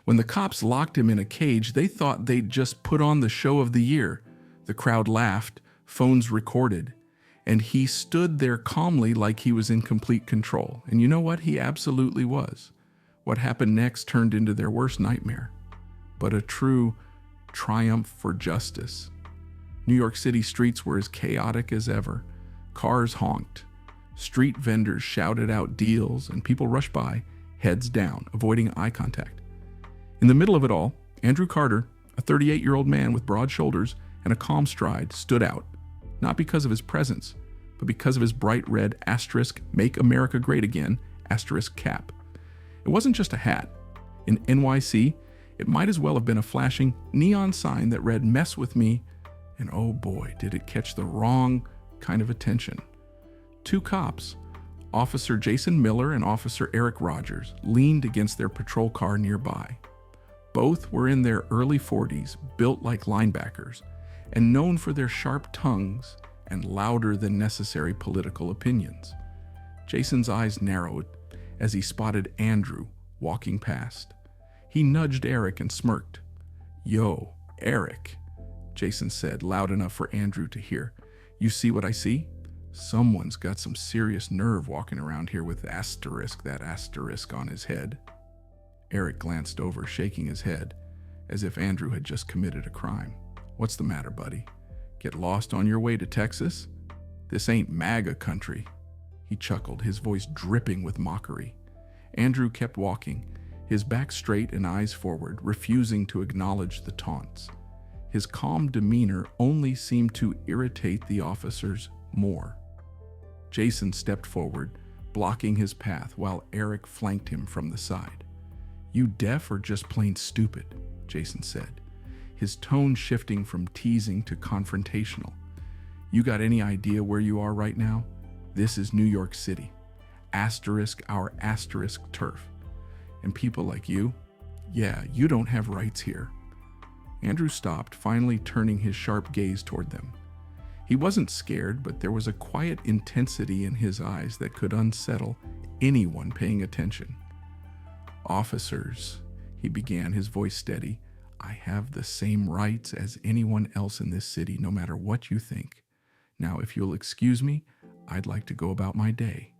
When the cops locked him in a cage, they thought they'd just put on the show of the year. The crowd laughed, phones recorded, and he stood there calmly like he was in complete control. And you know what? He absolutely was. What happened next turned into their worst nightmare, but a true triumph for justice. New York City streets were as chaotic as ever. Cars honked, street vendors shouted out deals, and people rushed by, heads down, avoiding eye contact. In the middle of it all, Andrew Carter, a 38-year-old man with broad shoulders and a calm stride, stood out, not because of his presence, but because of his bright red asterisk "Make America Great Again" asterisk cap. It wasn't just a hat. In NYC, it might as well have been a flashing neon sign that read "Mess with me," and oh boy, did it catch the wrong kind of attention. Two cops, Officer Jason Miller and Officer Eric Rogers, leaned against their patrol car nearby. Both were in their early 40s, built like linebackers, and known for their sharp tongues and louder than necessary political opinions. Jason's eyes narrowed as he spotted Andrew walking past. He nudged Eric and smirked. "Yo, Eric," Jason said, loud enough for Andrew to hear. "You see what I see? Someone's got some serious nerve walking around here with that asterisk on his head." Eric glanced over, shaking his head, as if Andrew had just committed a crime. "What's the matter, buddy? Get lost on your way to Texas? This ain't MAGA country." He chuckled, his voice dripping with mockery. Andrew kept walking, his back straight and eyes forward, refusing to acknowledge the taunts. His calm demeanor only seemed to irritate the officers more. Jason stepped forward, blocking his path while Eric flanked him from the side. "You deaf or just plain stupid?" Jason said, his tone shifting from teasing to confrontational. "You got any idea where you are right now? This is New York City. Asterisk our asterisk turf. And people like you? Yeah, you don't have rights here." Andrew stopped, finally turning his sharp gaze toward them. He wasn't scared, but there was a quiet intensity in his eyes that could unsettle anyone paying attention. "Officers," he began, his voice steady, "I have the same rights as anyone else in this city, no matter what you think. Now, if you'll excuse me, I'd like to go about my day."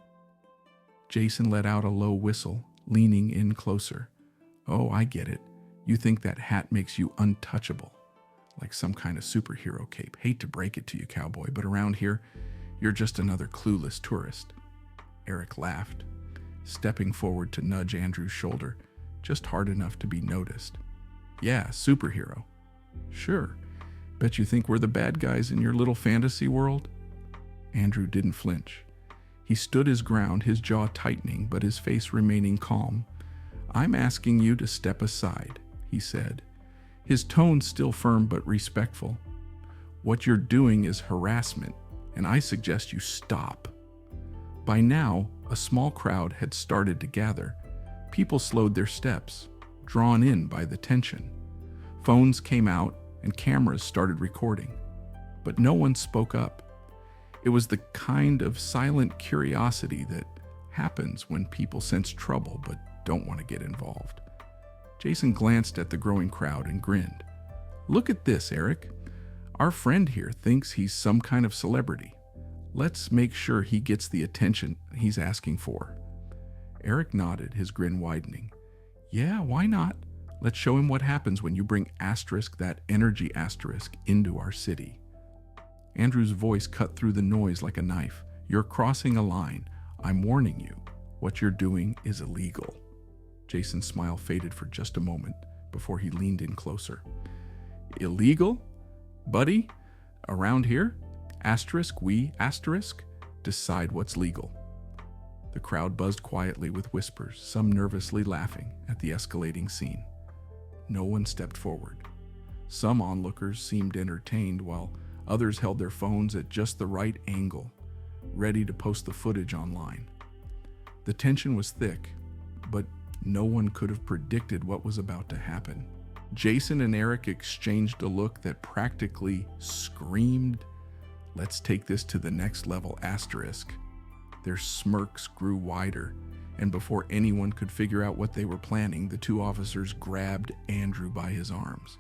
Jason let out a low whistle, leaning in closer. "Oh, I get it. You think that hat makes you untouchable, like some kind of superhero cape. Hate to break it to you, cowboy, but around here, you're just another clueless tourist." Eric laughed, stepping forward to nudge Andrew's shoulder, just hard enough to be noticed. "Yeah, superhero. Sure. Bet you think we're the bad guys in your little fantasy world?" Andrew didn't flinch. He stood his ground, his jaw tightening, but his face remaining calm. "I'm asking you to step aside," he said, his tone still firm but respectful. "What you're doing is harassment, and I suggest you stop." By now, a small crowd had started to gather. People slowed their steps, drawn in by the tension. Phones came out and cameras started recording, but no one spoke up. It was the kind of silent curiosity that happens when people sense trouble but don't want to get involved. Jason glanced at the growing crowd and grinned. "Look at this, Eric. Our friend here thinks he's some kind of celebrity. Let's make sure he gets the attention he's asking for." Eric nodded, his grin widening. "Yeah, why not? Let's show him what happens when you bring that energy asterisk into our city." Andrew's voice cut through the noise like a knife. "You're crossing a line. I'm warning you. What you're doing is illegal." Jason's smile faded for just a moment before he leaned in closer. "Illegal? Buddy? Around here? We decide what's legal." The crowd buzzed quietly with whispers, some nervously laughing at the escalating scene. No one stepped forward. Some onlookers seemed entertained, while others held their phones at just the right angle, ready to post the footage online. The tension was thick, but no one could have predicted what was about to happen. Jason and Eric exchanged a look that practically screamed, "Let's take this to the next level asterisk." Their smirks grew wider, And before anyone could figure out what they were planning, the two officers grabbed Andrew by his arms.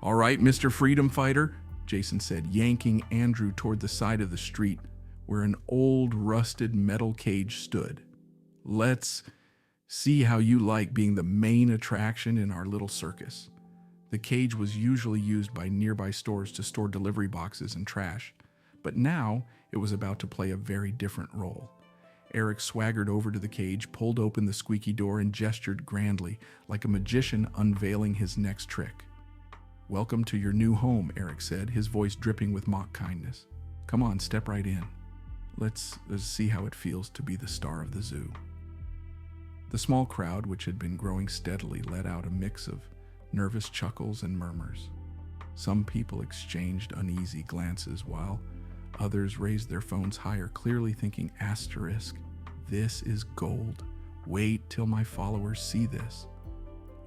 "All right, Mr. Freedom Fighter," Jason said, yanking Andrew toward the side of the street where an old rusted metal cage stood. "Let's see how you like being the main attraction in our little circus." The cage was usually used by nearby stores to store delivery boxes and trash, but now it was about to play a very different role. Eric swaggered over to the cage, pulled open the squeaky door, and gestured grandly, like a magician unveiling his next trick. "Welcome to your new home," Eric said, his voice dripping with mock kindness. "Come on, step right in. Let's see how it feels to be the star of the zoo." The small crowd, which had been growing steadily, let out a mix of nervous chuckles and murmurs. Some people exchanged uneasy glances, while others raised their phones higher, clearly thinking, asterisk, "This is gold. Wait till my followers see this."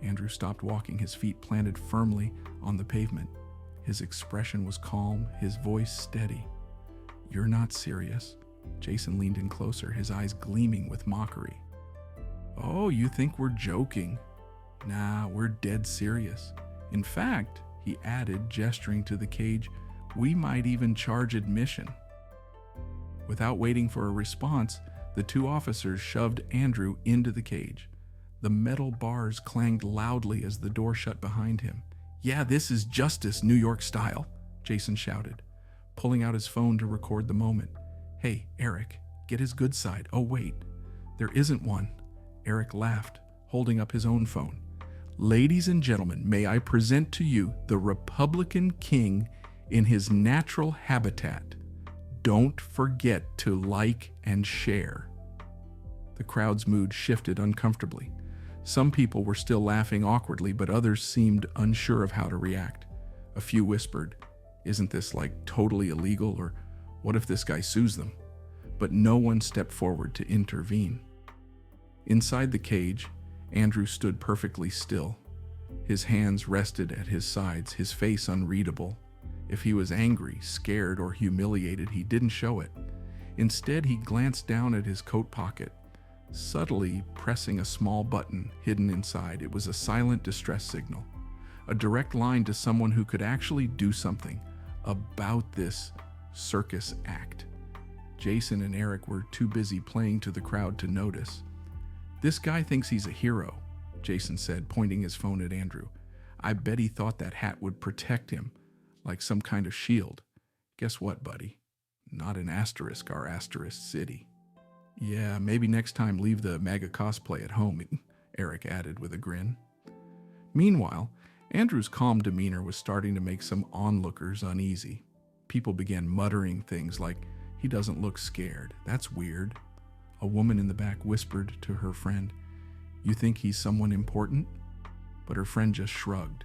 Andrew stopped walking, his feet planted firmly on the pavement. His expression was calm, his voice steady. "You're not serious?" Jason leaned in closer, his eyes gleaming with mockery. "Oh, you think we're joking? Nah, we're dead serious. In fact," he added, gesturing to the cage, "we might even charge admission." Without waiting for a response, the two officers shoved Andrew into the cage. The metal bars clanged loudly as the door shut behind him. "Yeah, this is justice, New York style," Jason shouted, pulling out his phone to record the moment. "Hey, Eric, get his good side." "Oh, wait, there isn't one." Eric laughed, holding up his own phone. "Ladies and gentlemen, may I present to you the Republican King in his natural habitat. Don't forget to like and share." The crowd's mood shifted uncomfortably. Some people were still laughing awkwardly, but others seemed unsure of how to react. A few whispered, "Isn't this like totally illegal, or what if this guy sues them?" But no one stepped forward to intervene. Inside the cage, Andrew stood perfectly still. His hands rested at his sides, his face unreadable. If he was angry, scared, or humiliated, he didn't show it. Instead, he glanced down at his coat pocket, subtly pressing a small button hidden inside. It was a silent distress signal, a direct line to someone who could actually do something about this circus act. Jason and Eric were too busy playing to the crowd to notice. "This guy thinks he's a hero," Jason said, pointing his phone at Andrew. "I bet he thought that hat would protect him, like some kind of shield. Guess what, buddy? Not an asterisk, our asterisk city." "Yeah, maybe next time leave the MAGA cosplay at home," Eric added with a grin. Meanwhile, Andrew's calm demeanor was starting to make some onlookers uneasy. People began muttering things like, "He doesn't look scared. That's weird." A woman in the back whispered to her friend, "You think he's someone important?" But her friend just shrugged.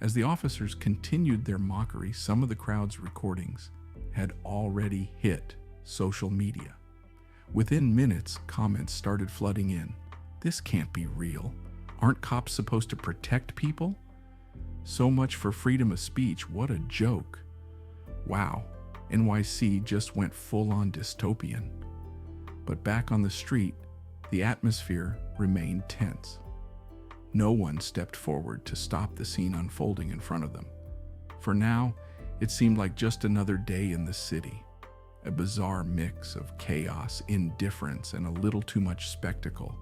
As the officers continued their mockery, some of the crowd's recordings had already hit social media. Within minutes, comments started flooding in. "This can't be real. Aren't cops supposed to protect people? So much for freedom of speech. What a joke. Wow, NYC just went full-on dystopian." But back on the street, the atmosphere remained tense. No one stepped forward to stop the scene unfolding in front of them. For now, it seemed like just another day in the city, a bizarre mix of chaos, indifference, and a little too much spectacle.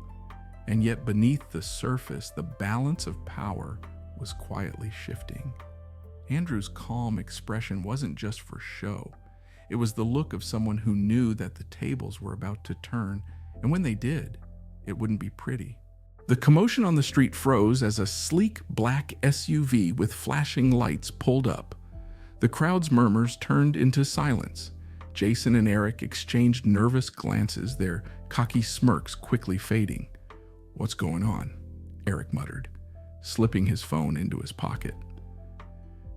And yet beneath the surface, the balance of power was quietly shifting. Andrew's calm expression wasn't just for show. It was the look of someone who knew that the tables were about to turn, and when they did, it wouldn't be pretty. The commotion on the street froze as a sleek black SUV with flashing lights pulled up. The crowd's murmurs turned into silence. Jason and Eric exchanged nervous glances, their cocky smirks quickly fading. "What's going on?" Eric muttered, slipping his phone into his pocket.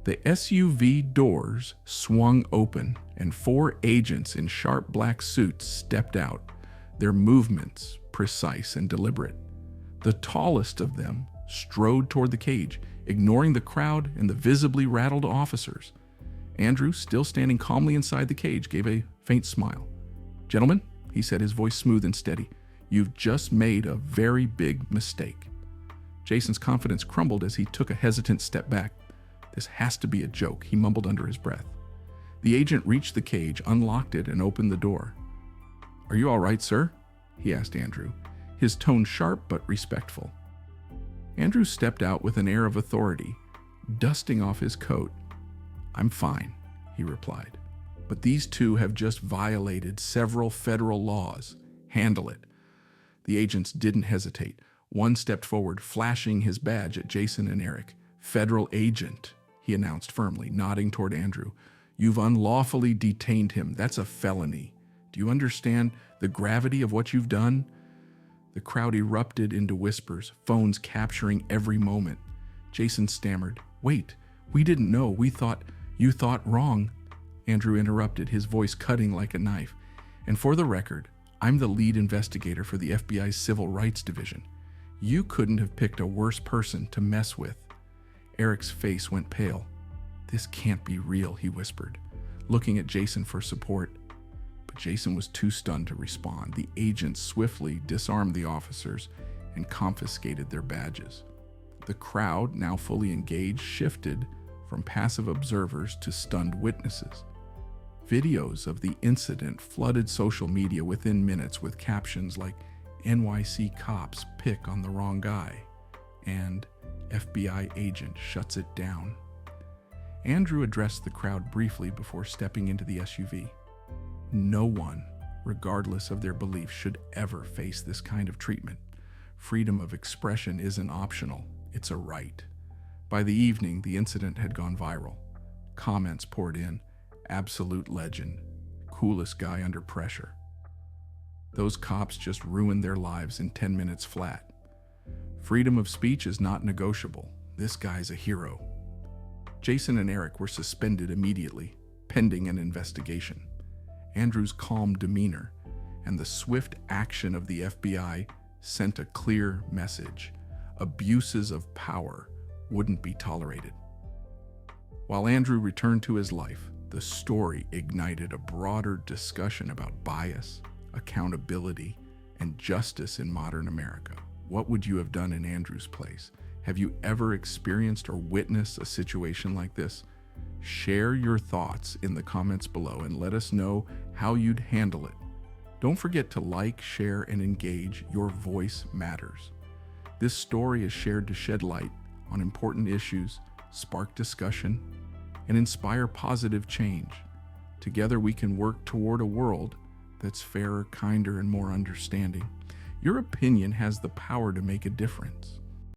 The SUV doors swung open, and 4 agents in sharp black suits stepped out, their movements precise and deliberate. The tallest of them strode toward the cage, ignoring the crowd and the visibly rattled officers. Andrew, still standing calmly inside the cage, gave a faint smile. "Gentlemen," he said, his voice smooth and steady, You've just made a very big mistake." Jason's confidence crumbled as he took a hesitant step back. "This has to be a joke," he mumbled under his breath. The agent reached the cage, unlocked it, and opened the door. "Are you all right, sir?" he asked Andrew, his tone sharp but respectful. Andrew stepped out with an air of authority, dusting off his coat. "I'm fine," he replied. "But these two have just violated several federal laws. Handle it." The agents didn't hesitate. One stepped forward, flashing his badge at Jason and Eric. "Federal agent," he announced firmly, nodding toward Andrew. "You've unlawfully detained him. That's a felony. Do you understand the gravity of what you've done?" The crowd erupted into whispers, phones capturing every moment. Jason stammered, "Wait, we didn't know. You thought wrong." Andrew interrupted, his voice cutting like a knife. "And for the record, I'm the lead investigator for the FBI's Civil Rights Division. You couldn't have picked a worse person to mess with." Eric's face went pale. "This can't be real," he whispered, looking at Jason for support. But Jason was too stunned to respond. The agents swiftly disarmed the officers and confiscated their badges. The crowd, now fully engaged, shifted from passive observers to stunned witnesses. Videos of the incident flooded social media within minutes with captions like "NYC cops pick on the wrong guy" and "FBI agent shuts it down." Andrew addressed the crowd briefly before stepping into the SUV. "No one, regardless of their beliefs, should ever face this kind of treatment. Freedom of expression isn't optional, it's a right." By the evening, the incident had gone viral. Comments poured in. "Absolute legend. Coolest guy under pressure. Those cops just ruined their lives in 10 minutes flat. Freedom of speech is not negotiable. This guy's a hero." Jason and Eric were suspended immediately, pending an investigation. Andrew's calm demeanor and the swift action of the FBI sent a clear message: abuses of power wouldn't be tolerated. While Andrew returned to his life, the story ignited a broader discussion about bias, accountability, and justice in modern America. What would you have done in Andrew's place? Have you ever experienced or witnessed a situation like this? Share your thoughts in the comments below and let us know how you'd handle it. Don't forget to like, share, and engage. Your voice matters. This story is shared to shed light on important issues, spark discussion, and inspire positive change. Together we can work toward a world that's fairer, kinder, and more understanding. Your opinion has the power to make a difference.